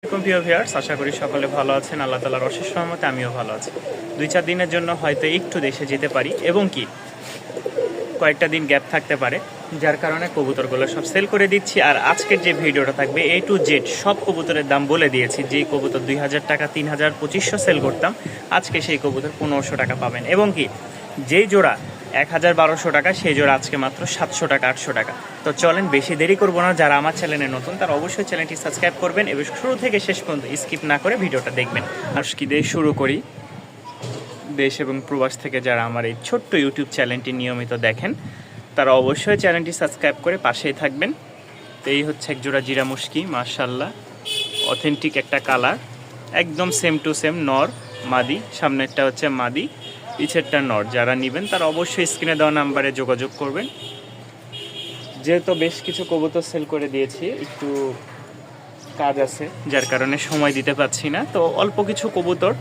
প্রিয় ভিউয়ার্স, আশা করি সকলে ভালো আছেন। আল্লাহ তাআলার অশেষ রহমতে আমিও ভালো আছি। 2-4 দিনের জন্য হয়তো একটু দেশে যেতে পারি এবং কি কয়েকটা দিন গ্যাপ থাকতে পারে, যার কারণে কবুতরগুলো সব সেল করে দিচ্ছি। আর আজকের যে ভিডিওটা থাকবে A to Z সব কবুতরের দাম বলে দিয়েছি। যেই কবুতর 2000 টাকা, 3000, 2500 সেল করতাম, আজকে সেই কবুতর 1500 টাকা পাবেন। এবং কি যেই জোড়া 1000-1200 টাকা, সেই জোড়া আজকে মাত্র 700 টাকা, 800 টাকা। তো চলেন বেশি দেরি করবো না। যারা আমার চ্যানেলে নতুন তারা অবশ্যই চ্যানেলটি সাবস্ক্রাইব করবেন এবং শুরু থেকে শেষ পর্যন্ত স্কিপ না করে ভিডিওটা দেখবেন। আজকে দিয়ে শুরু করি। দেশ এবং প্রবাস থেকে যারা আমার এই ছোট্ট ইউটিউব চ্যানেলটি নিয়মিত দেখেন, তারা অবশ্যই চ্যানেলটি সাবস্ক্রাইব করে পাশেই থাকবেন। তো এই হচ্ছে এক জোড়া জিরা মুশকি, মাশাআল্লাহ, অথেন্টিক একটা কালার, একদম সেম টু সেম নর মাদি। সামনেরটা হচ্ছে মাদি, পিছেরটা নর। যারা নেবেন তারা অবশ্যই স্ক্রিনে দেওয়া নাম্বারে যোগাযোগ করবেন। যেহেতু বেশ কিছু কবুতর সেল করে দিয়েছি, একটু কাজ আছে যার কারণে সময় দিতে পারছি না। তো অল্প কিছু কবুতর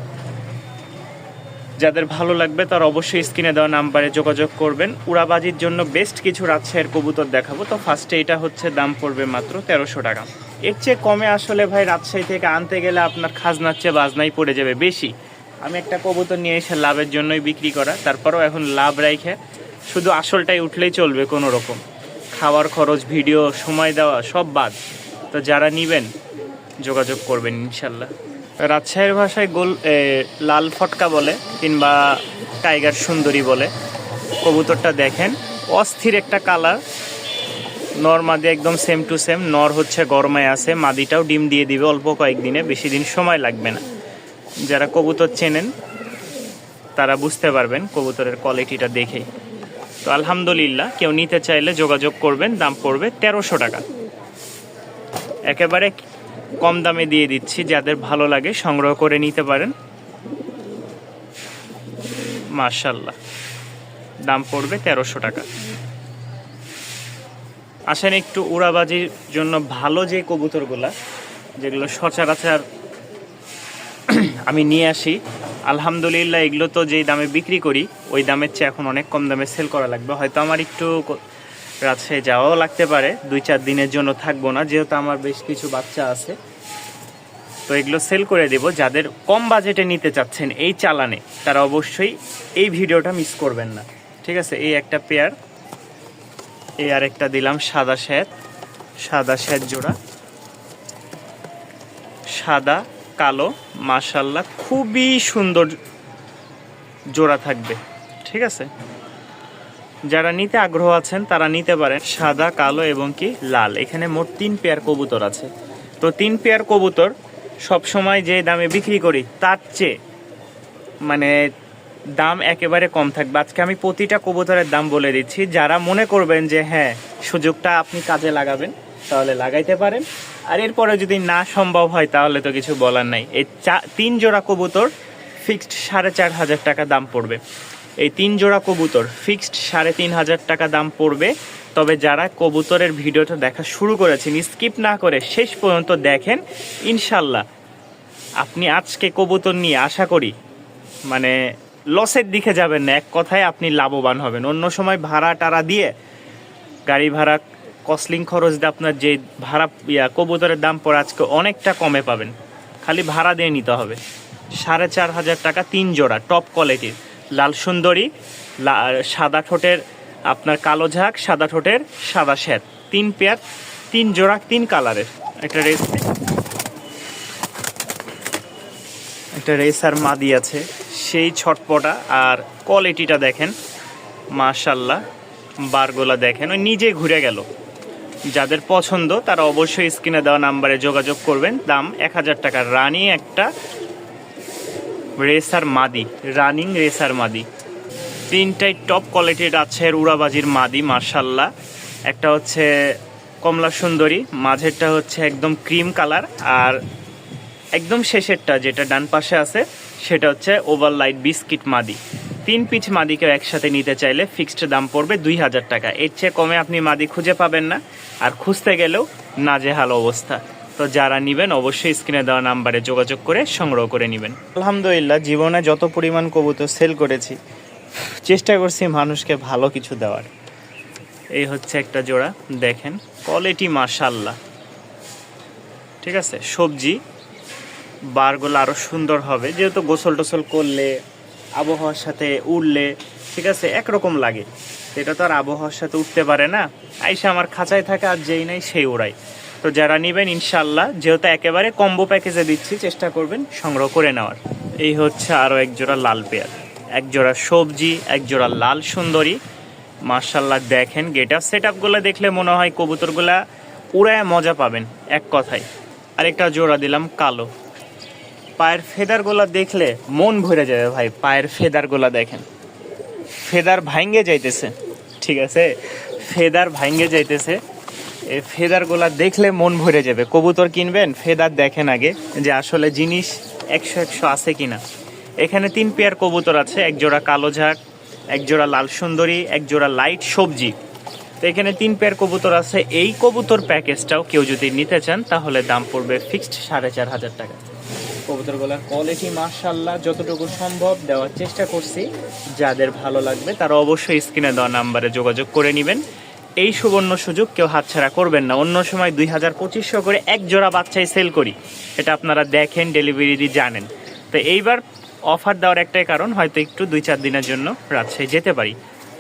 যাদের ভালো লাগবে তারা অবশ্যই স্ক্রিনে দেওয়া নাম্বারে যোগাযোগ করবেন। উড়াবাজির জন্য বেস্ট কিছু রাজশাহীর কবুতর দেখাবো। তো ফার্স্টে এটা হচ্ছে দাম পড়বে মাত্র 1300 টাকা। এর চেয়ে কমে আসলে ভাই রাজশাহী থেকে আনতে গেলে আপনার খাজনার চেয়ে বাজনাই পড়ে যাবে বেশি। আমি একটা কবুতর নিয়ে এসে লাভের জন্যই বিক্রি করা, তারপরেও এখন লাভ রাইখে শুধু আসলটাই উঠলেই চলবে কোনো রকম। খাওয়ার খরচ, ভিডিও, সময় দেওয়া সব বাদ। তো যারা নেবেন যোগাযোগ করবেন ইনশাল্লাহ। রাজশাহীর ভাষায় লাল ফটকা বলে কিংবা টাইগার সুন্দরী বলে। কবুতরটা দেখেন, অস্থির একটা কালার। নর মাদি একদম সেম টু সেম। নর হচ্ছে গরমায় আছে, মাদিটাও ডিম দিয়ে দিবে অল্প কয়েকদিনে, বেশি দিন সময় লাগবে না। যারা কবুতর চেনেন তারা বুঝতে পারবেন কবুতরের কোয়ালিটিটা দেখেই। তো আলহামদুলিল্লাহ, কেউ নিতে চাইলে যোগাযোগ করবেন। দাম পড়বে 1300 টাকা। একেবারে কম দামে দিয়ে দিচ্ছি, যাদের ভালো লাগে সংগ্রহ করে নিতে পারেন। মাশাআল্লাহ, দাম পড়বে 1300 টাকা। আসেন একটু উড়াবাজির জন্য ভালো যে কবুতরগুলা, যেগুলো সচরাচর আমি নিয়ে আসি, আলহামদুলিল্লাহ এগুলো তো যেই দামে বিক্রি করি ওই দামের চেয়ে এখন অনেক কম দামে সেল করা লাগবে। হয়তো আমার একটু রাজশাহী যাওয়াও লাগতে পারে, 2-4 দিনের জন্য থাকবো না, যেহেতু আমার বেশ কিছু বাচ্চা আছে। তো এগুলো সেল করে দেব। যাদের কম বাজেটে নিতে চাচ্ছেন এই চালানে, তারা অবশ্যই এই ভিডিওটা মিস করবেন না, ঠিক আছে? এই একটা পেয়ার, এই আর একটা দিলাম সাদা শ্যাত জোড়া, সাদা কালো, মাশাআল্লাহ খুবই সুন্দর জোড়া থাকবে, ঠিক আছে? যারা নিতে আগ্রহ আছেন তারা নিতে পারেন। সাদা, কালো এবং কি লাল, এখানে মোট 3 পেয়ার কবুতর আছে। তো 3 পেয়ার কবুতর সবসময় যে দামে বিক্রি করি তার চেয়ে মানে দাম একেবারে কম থাকবে। আজকে আমি প্রতিটা কবুতরের দাম বলে দিচ্ছি। যারা মনে করবেন যে হ্যাঁ সুযোগটা আপনি কাজে লাগাবেন, তাহলে লাগাইতে পারেন। আর এরপরে যদি না সম্ভব হয় তাহলে তো কিছু বলার নাই। এই 3 জোড়া কবুতর ফিক্সড 4500 টাকা দাম পড়বে। এই 3 জোড়া কবুতর ফিক্সড 3500 টাকা দাম পড়বে। তবে যারা কবুতরের ভিডিওটা দেখা শুরু করেছেন, স্কিপ না করে শেষ পর্যন্ত দেখেন, ইনশাল্লাহ আপনি আজকে কবুতর নিয়ে আশা করি মানে লসের দিকে যাবেন না। এক কথায় আপনি লাভবান হবেন। অন্য সময় ভাড়া টাড়া দিয়ে, গাড়ি ভাড়া, কস্টলিং খরচ দিয়ে আপনার যে ভাড়া কবুতরের দাম পড়ে আজকে অনেকটা কমে পাবেন। খালি ভাড়া দিয়ে নিতে হবে। 4500 টাকা 3 জোড়া টপ কোয়ালিটির লাল সুন্দরী, সাদা ঠোঁটের আপনার কালো ঝাঁক, সাদা ঠোঁটের সাদা শ্যাত, 3 পেয়ার, 3 জোড়া, 3 কালারের। একটা রেসার মাদি আছে, সেই ছটপটা। আর কোয়ালিটিটা দেখেন, মাশাআল্লাহ, বারগুলা দেখেন, ওই নিজে ঘুরে গেল। যাদের পছন্দ তারা অবশ্যই স্ক্রিনে দেওয়া নাম্বারে যোগাযোগ করবেন। দাম 1000 টাকা। রানিং একটা রেসার মাদি, রানিং রেসার মাদি, 3টাই টপ কোয়ালিটির রাজশাহীর উড়াবাজির মাদি, মাশাআল্লাহ। একটা হচ্ছে কমলা সুন্দরী, মাঝেরটা হচ্ছে একদম ক্রিম কালার, আর একদম শেষেরটা যেটা ডান পাশে আছে সেটা হচ্ছে ওভার লাইট বিস্কিট মাদি। 3 পিচ মাদিকে একসাথে নিতে চাইলে ফিক্সড দাম পড়বে 2000 টাকা। এর চেয়ে কমে আপনি মাদি খুঁজে পাবেন না, আর খুঁজতে গেলেও নাজেহাল অবস্থা। তো যারা নেবেন অবশ্যই স্ক্রিনে দেওয়া নাম্বারে যোগাযোগ করে সংগ্রহ করে নেবেন। আলহামদুলিল্লাহ, জীবনে যত পরিমাণ কবুতর সেল করেছি চেষ্টা করছি মানুষকে ভালো কিছু দেওয়ার। এই হচ্ছে একটা জোড়া, দেখেন কোয়ালিটি মাশাআল্লাহ, ঠিক আছে? সবজি বারগুলো আরও সুন্দর হবে, যেহেতু গোসল টোসল করলে আবহাওয়ার সাথে উড়লে ঠিক আছে একরকম লাগে, এটা তো আর আবহাওয়ার সাথে উঠতে পারে না। আইসা আমার খাঁচায় থাকে আর যেই নাই সেই উড়াই। তো যারা নেবেন ইনশাল্লাহ, যেহেতু একেবারে কম্বো প্যাকেজে দিচ্ছি, চেষ্টা করবেন সংগ্রহ করে নেওয়ার। এই হচ্ছে আরও এক জোড়া লাল পেয়ার, এক জোড়া সবজি, এক জোড়া লাল সুন্দরী। মার্শাল্লাহ দেখেন গেট আপ সেট আপগুলো দেখলে মনে হয় কবুতরগুলা উড়ায় মজা পাবেন এক কথায়। আরেকটা জোড়া দিলাম কালো, পায়ের ফেদারগুলো দেখলে মন ভরে যাবে ভাই। পায়ের ফেদারগুলো দেখেন, ফেদার ভাঙ্গে যাইতেছে, ঠিক আছে, ফেদার ভাঙ্গে যাইতেছে। এই ফেদারগুলো দেখলে মন ভরে যাবে। কবুতর কিনবেন, ফেদার দেখেন আগে যে আসলে জিনিস 100 আছে কিনা। এখানে 3 পেয়ার কবুতর আছে, এক জোড়া কালো ঝাঁক, এক জোড়া লাল সুন্দরী, এক জোড়া লাইট সবজি। তো এখানে 3 পেয়ার কবুতর আছে। এই কবুতর প্যাকেজটাও কেউ যদি নিতে চান তাহলে দাম পড়বে ফিক্সড 4500 টাকা। কবুতরগুলোর কোয়ালিটি মাশাআল্লাহ যতটুকু সম্ভব দেওয়ার চেষ্টা করছি। যাদের ভালো লাগবে তারা অবশ্যই স্ক্রিনে দেওয়া নাম্বারে যোগাযোগ করে নেবেন। এই সুবর্ণ সুযোগ কেউ হাতছাড়া করবেন না। অন্য সময় 2000-2500 করে এক জোড়া বাচ্চাই সেল করি, এটা আপনারা দেখেন, ডেলিভারি জানেন। তো এইবার অফার দেওয়ার একটাই কারণ, হয়তো একটু 2-4 দিনের জন্য রাজশাহী যেতে পারি,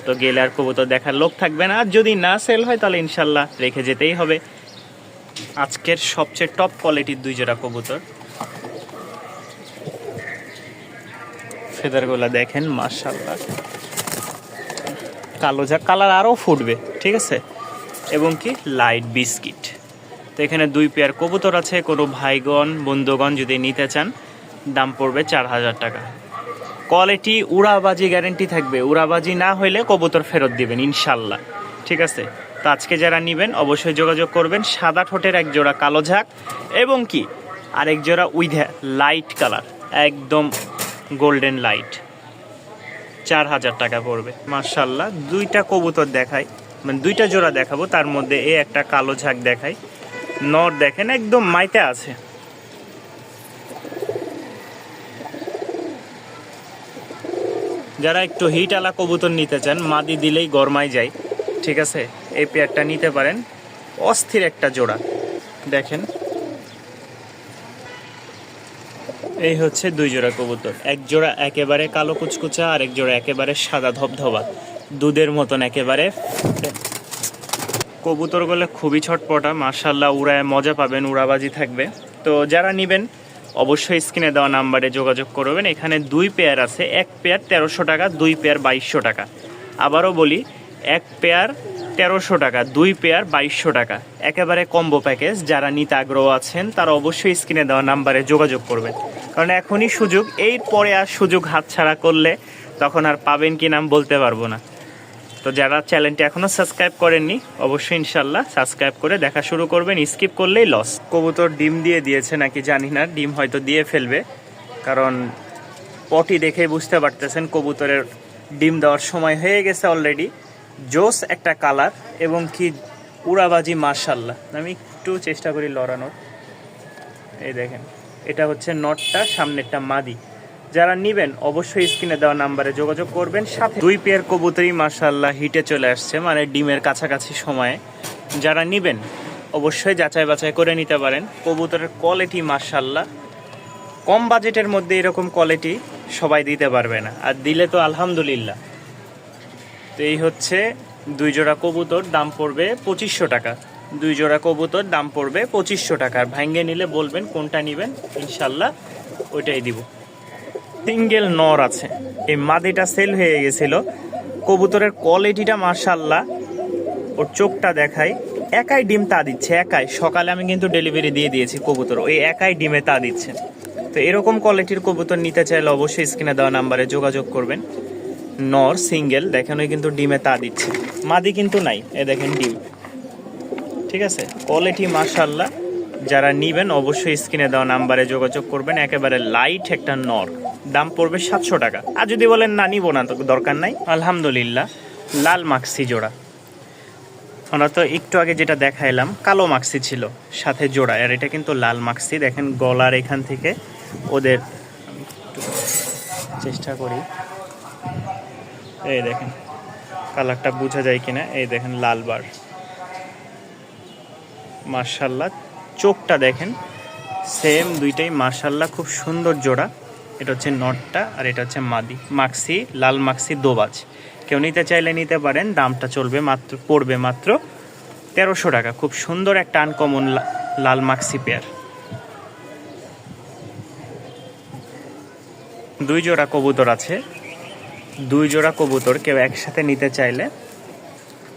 তো গেলে আর কবুতর দেখার লোক থাকবে না। আর যদি না সেল হয় তাহলে ইনশাল্লাহ রেখে যেতেই হবে। আজকের সবচেয়ে টপ কোয়ালিটির 2 জোড়া কবুতর, ফেদারগুলো দেখেন মাশাআল্লাহ। কালো যা কালার আরও ফুটবে, ঠিক আছে, এবং কি লাইট বিস্কিট। তো এখানে 2 পেয়ার কবুতর আছে। কোনো ভাইগণ বন্ধুগণ যদি নিতে চান দাম পড়বে 4000 টাকা। কোয়ালিটি উড়াবাজি গ্যারেন্টি থাকবে, উড়াবাজি না হইলে কবুতর ফেরত দিবেন ইনশাল্লাহ, ঠিক আছে। তো আজকে যারা নেবেন অবশ্যই যোগাযোগ করবেন। সাদা ঠোঁটের এক জোড়া কালো ঝাঁক এবং কি আরেক জোড়া উইথ লাইট কালার, একদম গোল্ডেন লাইট, 4000 টাকা পড়বে। মাশাআল্লাহ 2টা কবুতর দেখাই, মানে 2টা জোড়া দেখাবো, তার মধ্যে এই একটা কালো ঝাঁক দেখাই। নর দেখেন একদম মাইতে আছে। যারা একটু হিট আলা কবুতর নিতে চান, মাদি দিলেই গরমাই যায়, ঠিক আছে, এই পেয়ারটা নিতে পারেন। অস্থির একটা জোড়া দেখেন। এই হচ্ছে 2 জোড়া কবুতর, এক জোড়া একেবারে কালো কুচকুচা, আর এক জোড়া একেবারে সাদা ধবধবা, দুধের মতন একেবারে। কবুতরগুলো খুবই ছটপটা, মাশাআল্লাহ উড়ায় মজা পাবেন, উড়াবাজি থাকবে। তো যারা নেবেন অবশ্যই স্ক্রিনে দেওয়া নাম্বারে যোগাযোগ করবেন। এখানে 2 পেয়ার আছে, এক পেয়ার 1300 টাকা, 2 পেয়ার 2200 টাকা। আবারও বলি, এক পেয়ার 1300 টাকা, 2 পেয়ার 2200 টাকা, একেবারে কম্বো প্যাকেজ। যারা নিতে আগ্রহ আছেন তারা অবশ্যই স্ক্রিনে দেওয়া নাম্বারে যোগাযোগ করবেন, কারণ এখনই সুযোগ। এই পরে আর সুযোগ হাতছাড়া করলে তখন আর পাবেন কি নাম বলতে পারবো না। তো যারা চ্যানেলটি এখনও সাবস্ক্রাইব করেননি অবশ্যই ইনশাল্লাহ সাবস্ক্রাইব করে দেখা শুরু করবেন, স্কিপ করলেই লস। কবুতর ডিম দিয়েছে নাকি জানি না, ডিম হয়তো দিয়ে ফেলবে, কারণ পটি দেখে বুঝতে পারতেছেন কবুতরের ডিম দেওয়ার সময় হয়ে গেছে অলরেডি। জোস একটা কালার এবং কি উড়াবাজি মাশাআল্লাহ। আমি একটু চেষ্টা করি লড়ানোর, এই দেখেন, এটা হচ্ছে নটটা, সামনেরটা মাদি। যারা নেবেন অবশ্যই স্ক্রিনে দেওয়া নাম্বারে যোগাযোগ করবেন। সাথে 2 পেয়ার কবুতরই মাশাআল্লাহ হিটে চলে আসছে, মানে ডিমের কাছাকাছি সময়ে। যারা নেবেন অবশ্যই যাচাই বাছাই করে নিতে পারেন। কবুতরের কোয়ালিটি মাশাআল্লাহ, কম বাজেটের মধ্যে এরকম কোয়ালিটি সবাই দিতে পারবে না, আর দিলে তো আলহামদুলিল্লাহ। তো এই হচ্ছে 2 জোড়া কবুতর, দাম পড়বে 2500 টাকা। 2 জোড়া কবুতর দাম পড়বে 2500 টাকা। আর ভাঙ্গে নিলে বলবেন কোনটা নেবেন, ইনশাল্লাহ ওইটাই দিব। সিঙ্গেল নর আছে, এই মাদিটা সেল হয়ে গেছিল। কবুতরের কোয়ালিটিটা মাশাআল্লাহ, ওর চোখটা দেখাই, একাই ডিম তা দিচ্ছে, একাই। সকালে আমি কিন্তু ডেলিভারি দিয়ে দিয়েছি কবুতর, ওই একাই ডিমে তা দিচ্ছে। তো এরকম কোয়ালিটির কবুতর নিতে চাইলে অবশ্যই স্ক্রিনে দেওয়া নাম্বারে যোগাযোগ করবেন। নর সিঙ্গেল দেখেন, ওই কিন্তু ডিমে তা দিচ্ছে, মাদি কিন্তু নাই, এ দেখেন ডিম, ঠিক আছে। কোয়ালিটি মাশাআল্লাহ, যারা নেবেন অবশ্যই স্ক্রিনে দেওয়া নাম্বারে যোগাযোগ করবেন। একেবারে লাইট একটা নর, দাম পড়বে 700 টাকা। আর যদি বলেন না নিব না, তো দরকার নাই, আলহামদুলিল্লাহ। লাল মাক্সি জোড়া, আমরা তো একটু আগে যেটা দেখাইলাম কালো মাক্সি ছিল সাথে জোড়া, আর এটা কিন্তু লাল মাক্সি। দেখেন গলার এখান থেকে ওদের, চেষ্টা করি, এই দেখেন কালারটা বোঝা যায় কিনা, এই দেখেন লাল বার, মাশাআল্লাহ। চোখটা দেখেন সেম দুইটাই মাশাআল্লাহ খুব সুন্দর জোড়া। এটা হচ্ছে নটটা আর এটা হচ্ছে মাদি, মাক্সি, লাল মাক্সি দোবাজ। কেউ নিতে চাইলে নিতে পারেন, দামটা পড়বে মাত্র 1300 টাকা। খুব সুন্দর একটা আনকমন লাল মাক্সি পেয়ার। দুই জোড়া কবুতর আছে, দুই জোড়া কবুতর কেউ একসাথে নিতে চাইলে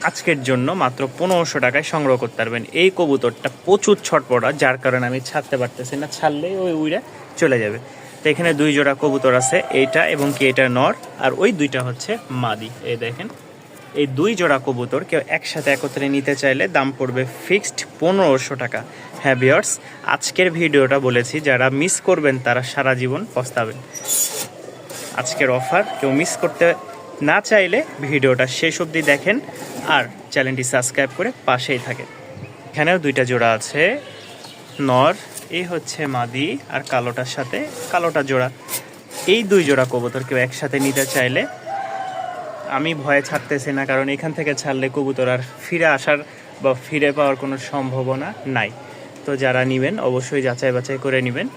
আজকের জন্য মাত্র 1500 টাকায় সংগ্রহ করতে পারবেন। এই কবুতরটা প্রচুর ছটপটা, যার কারণে আমি ছাড়তে পারতেছি না, ছাড়লেই ওই উইরা চলে যাবে। তো এখানে দুই জোড়া কবুতর আছে, এইটা এবং কি এটা নর, আর ওই দুইটা হচ্ছে মাদি। এই দেখেন, এই দুই জোড়া কবুতর কেউ একসাথে একত্রে নিতে চাইলে দাম পড়বে ফিক্সড 1500 টাকা। হ্যাঁ ভিউয়ার্স, আজকের ভিডিওটা বলেছি, যারা মিস করবেন তারা সারা জীবন পস্তাবেন। আজকের অফার কেউ মিস করতে না চাইলে ভিডিওটা শেষ অবধি দেখেন আর চ্যানেলটি সাবস্ক্রাইব করে পাশেই থাকেন। এখানেও দুইটা জোড়া আছে, নর, এই হচ্ছে মাদি, আর কালোটার সাথে কালোটা জোড়া। এই দুই জোড়া কবুতর কেউ একসাথে নিতে চাইলে আমি ভয়ে ছাড়তেছি না, কারণ এখান থেকে ছাড়লে কবুতর আর ফিরে আসার বা ফিরে পাওয়ার কোনো সম্ভাবনা নাই। তো যারা নেবেন অবশ্যই যাচাই বাছাই করে নেবেন।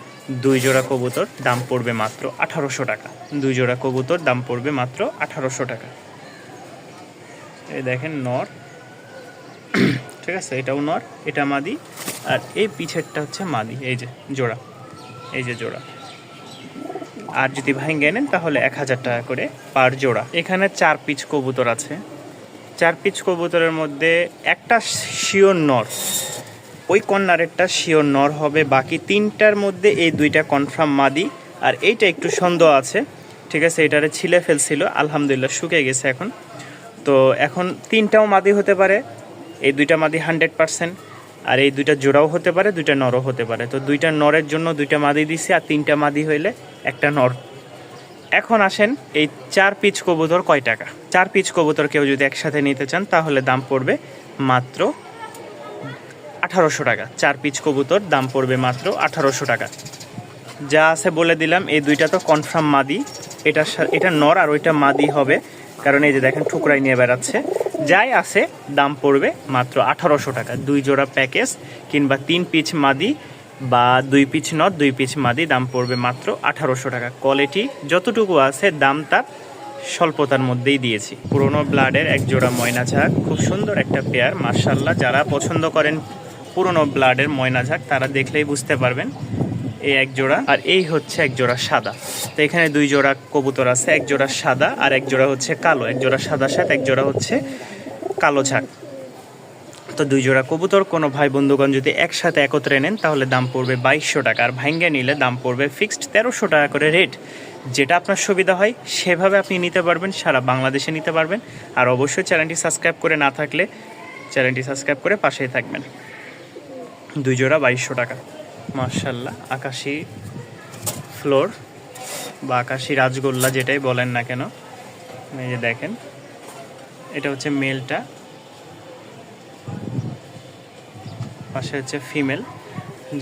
দুই জোড়া কবুতর দাম পড়বে মাত্র 1800 টাকা। দুই জোড়া কবুতর দাম পড়বে মাত্র 1800 টাকা। এই দেখেন নর, ঠিক আছে, এটাও নর, এটা মাদি, আর এই পিছেরটা হচ্ছে মাদি। এই যে জোড়া, এই যে জোড়া। আর যদি ভাঙে নেন তাহলে 1000 টাকা করে পার জোড়া। এখানে 4 পিচ কবুতর আছে। 4 পিচ কবুতরের মধ্যে একটা শিওর নর, ওই কর্নারেরটা শিওর নর হবে, বাকি 3টার মধ্যে এই 2টা কনফার্ম মাদি, আর এইটা একটু সন্দেহ আছে। ঠিক আছে, এটারে ছিলে ফেলছিল, আলহামদুলিল্লাহ শুকিয়ে গেছে এখন। তো এখন 3টাও মাদি হতে পারে, এই 2টা মাদি 100%, আর এই 2টা জোড়াও হতে পারে, 2টা নরও হতে পারে। তো 2টা নরের জন্য 2টা মাদি দিছি, আর 3টা মাদি হইলে একটা নর। এখন আসেন, এই 4 পিচ কবুতর কয় টাকা? 4 পিচ কবুতর কেউ যদি একসাথে নিতে চান তাহলে দাম পড়বে মাত্র 1800 টাকা। 4 পিচ কবুতর দাম পড়বে মাত্র 1800 টাকা। যা আছে বলে দিলাম, এই 2টা তো কনফার্ম মাদি, এটা নর আর ওইটা মাদি হবে, কারণ এই যে দেখেন ঠুকরাই নিয়ে বেড়াচ্ছে। যাই আছে দাম পড়বে মাত্র 1800 টাকা। 2 জোড়া প্যাকেজ কিংবা 3 পিচ মাদি বা 2 পিচ নর 2 পিচ মাদি দাম পড়বে মাত্র 1800 টাকা। কোয়ালিটি যতটুকু আছে দাম তার স্বল্পতার মধ্যেই দিয়েছি। পুরনো ব্লাডের এক জোড়া ময়না ঝাঁক, খুব সুন্দর একটা পেয়ার মাশাআল্লাহ। যারা পছন্দ করেন পুরনো ব্লাডের ময়না ঝাঁক তারা দেখলেই বুঝতে পারবেন। এই এক জোড়া, আর এই হচ্ছে এক জোড়া সাদা। তো এখানে 2 জোড়া কবুতর আছে, এক জোড়া সাদা আর এক জোড়া হচ্ছে কালো, এক জোড়া সাদা সাথে এক জোড়া হচ্ছে কালো ঝাঁক। তো 2 জোড়া কবুতর কোনো ভাই বন্ধুগণ যদি একসাথে একত্রে নেন তাহলে দাম পড়বে 2200 টাকা, আর ভাঙ্গে নিলে দাম পড়বে ফিক্সড 1300 টাকা করে রেট। যেটা আপনার সুবিধা হয় সেভাবে আপনি নিতে পারবেন, সারা বাংলাদেশে নিতে পারবেন। আর অবশ্যই চ্যানেলটি সাবস্ক্রাইব করে না থাকলে চ্যানেলটি সাবস্ক্রাইব করে পাশেই থাকবেন। 2 জোড়া 2200 টাকা মাশাআল্লাহ। আকাশি ফ্লোর বা আকাশি রাজগোল্লা যেটাই বলেন না কেন, এই যে দেখেন, এটা হচ্ছে মেলটা, পাশে হচ্ছে ফিমেল।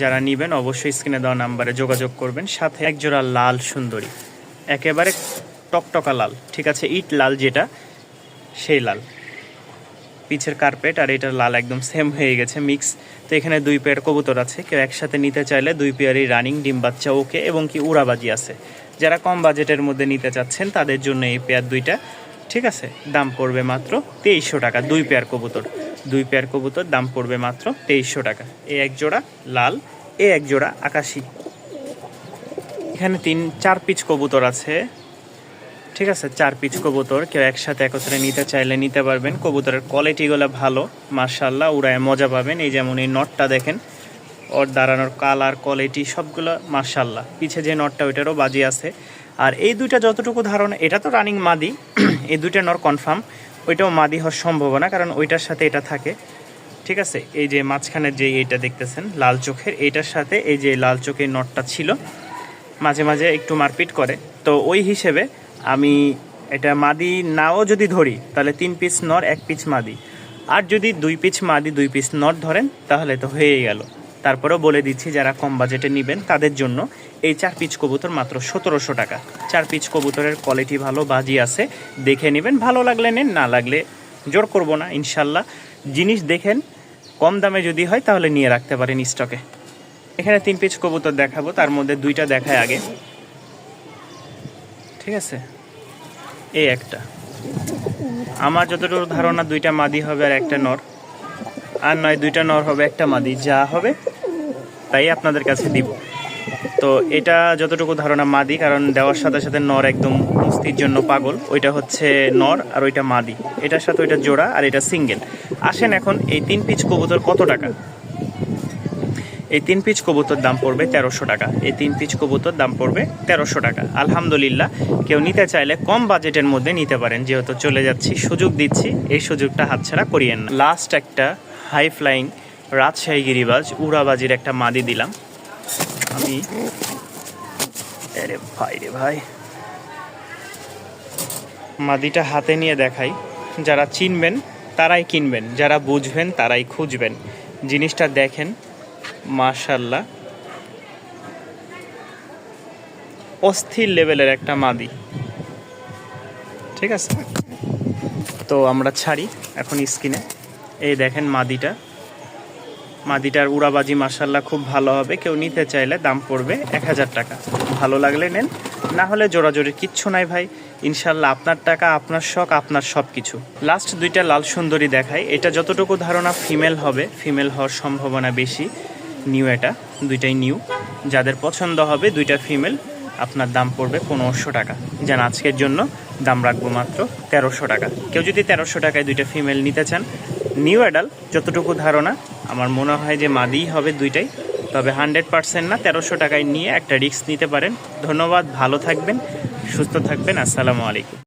যারা নেবেন অবশ্যই স্ক্রিনে দেওয়া নাম্বারে যোগাযোগ করবেন। সাথে এক জোড়া লাল সুন্দরী, একেবারে টকটকা লাল, ঠিক আছে, ইট লাল যেটা, সেই লাল। পিছের কার্পেট আর এটার লাল একদম সেম হয়ে গেছে, মিক্স। তো এখানে 2 পেয়ার কবুতর আছে, কেউ একসাথে নিতে চাইলে 2 পেয়ারই রানিং, ডিম বাচ্চা ওকে, এবং কি উড়াবাজি আছে। যারা কম বাজেটের মধ্যে নিতে চাচ্ছেন তাদের জন্য এই পেয়ার 2টা, ঠিক আছে, দাম পড়বে মাত্র 2300 টাকা। 2 পেয়ার কবুতর, 2 পেয়ার কবুতর দাম পড়বে মাত্র 2300 টাকা। এই এক জোড়া লাল, এই এক জোড়া আকাশি। এখানে 4 পিচ কবুতর আছে, ঠিক আছে, 4 পিচ কবুতর কেউ একসাথে একত্রে নিতে চাইলে নিতে পারবেন। কবুতরের কোয়ালিটিগুলো ভালো মাশাআল্লাহ, উড়ায় মজা পাবেন। এই যেমন এই নটটা দেখেন, ওর দাঁড়ানোর কালার কোয়ালিটি সবগুলো মাশাআল্লাহ। পিছে যে নটটা ওইটারও বাজি আছে। আর এই 2টা যতটুকু ধারণা, এটা তো রানিং মাদি, এই 2টা নর কনফার্ম, ওইটাও মাদি হওয়ার সম্ভাবনা, কারণ ওইটার সাথে এটা থাকে, ঠিক আছে। এই যে মাঝখানের যে এইটা দেখতেছেন লাল চোখের, এইটার সাথে এই যে লাল চোখের নটটা ছিল, মাঝে মাঝে একটু মারপিট করে। তো ওই হিসেবে আমি এটা মাদি নাও যদি ধরি তাহলে 3 পিস নর 1 পিস মাদি, আর যদি 2 পিস মাদি 2 পিস নর ধরেন তাহলে তো হয়েই গেল। তারপরেও বলে দিচ্ছি, যারা কম বাজেটে নেবেন তাদের জন্য এই 4 পিস কবুতর মাত্র 1700 টাকা। 4 পিস কবুতরের কোয়ালিটি ভালো, বাজি আছে, দেখে নেবেন। ভালো লাগলে নেন, না লাগলে জোর করব না ইনশাল্লাহ। জিনিস দেখেন, কম দামে যদি হয় তাহলে নিয়ে রাখতে পারেন স্টকে। এখানে 3 পিস কবুতর দেখাবো, তার মধ্যে 2টা দেখায় আগে। ঠিক আছে, এই একটা আমার যতটুকু ধারণা 2টা মাদি হবে আর একটা নর, আর নয় 2টা নর হবে একটা মাদি, যা হবে তাই আপনাদের কাছে দিব। তো এটা যতটুকু ধারণা মাদি, কারণ দেওয়ার সাথে সাথে নর একদম মুস্তির জন্য পাগল। ওইটা হচ্ছে নর আর ওইটা মাদি, এটার সাথে ওইটা জোড়া আর এটা সিঙ্গেল। আসেন এখন এই 3 পিস কবুতর কত টাকা? এই 3 পিস কবুতর দাম পড়বে 1300 টাকা। এই 3 পিস কবুতর দাম পড়বে 1300 টাকা। আলহামদুলিল্লাহ, কেউ নিতে চাইলে কম বাজেটের মধ্যে নিতে পারেন। যেহেতু চলে যাচ্ছি, সুযোগ দিচ্ছি, এই সুযোগটা হাতছাড়া করিয়েন না। লাস্ট একটা হাই ফ্লাইং রাজশাহী গিরিবাজ উড়াবাজির একটা মাদি দিলাম আমি। আরে ভাই রে ভাই, মাদিটা হাতে নিয়ে দেখাই। যারা চিনবেন তারাই কিনবেন, যারা বুঝবেন তারাই খুঁজবেন। জিনিসটা দেখেন, মাশাআল্লাহ অস্থির লেভেলের একটা মাদি। ঠিক আছে, তো আমরা ছাড়ি এখন স্ক্রিনে। এই দেখেন মাদিটার উড়াবাজি মাশাআল্লাহ খুব ভালো হবে। কেউ নিতে চাইলে দাম পড়বে 1000 টাকা। ভালো লাগলে নেন, না হলে জোড়াজোড়ির কিচ্ছু নাই ভাই। ইনশাল্লাহ আপনার টাকা, আপনার শখ, আপনার সব কিছু। লাস্ট 2টা লাল সুন্দরী দেখাই। এটা যতটুকু ধারণা ফিমেল হবে, ফিমেল হওয়ার সম্ভাবনা বেশি। নিউ, এটা 2টাই নিউ। যাদের পছন্দ হবে 2টা ফিমেল, আপনার দাম পড়বে 1500 টাকা। যেন আজকের জন্য দাম রাখবো মাত্র 1300 টাকা। কেউ যদি 1300 টাকায় 2টা ফিমেল নিতে চান, নিউ অ্যাডাল যতটুকু ধারণা আমার মনে হয় যে মাদিই হবে 2টাই। তবে 100% না, 1300 টাকায় নিয়ে একটা রিস্ক নিতে পারেন। ধন্যবাদ, ভালো থাকবেন, সুস্থ থাকবেন। আসসালামু আলাইকুম।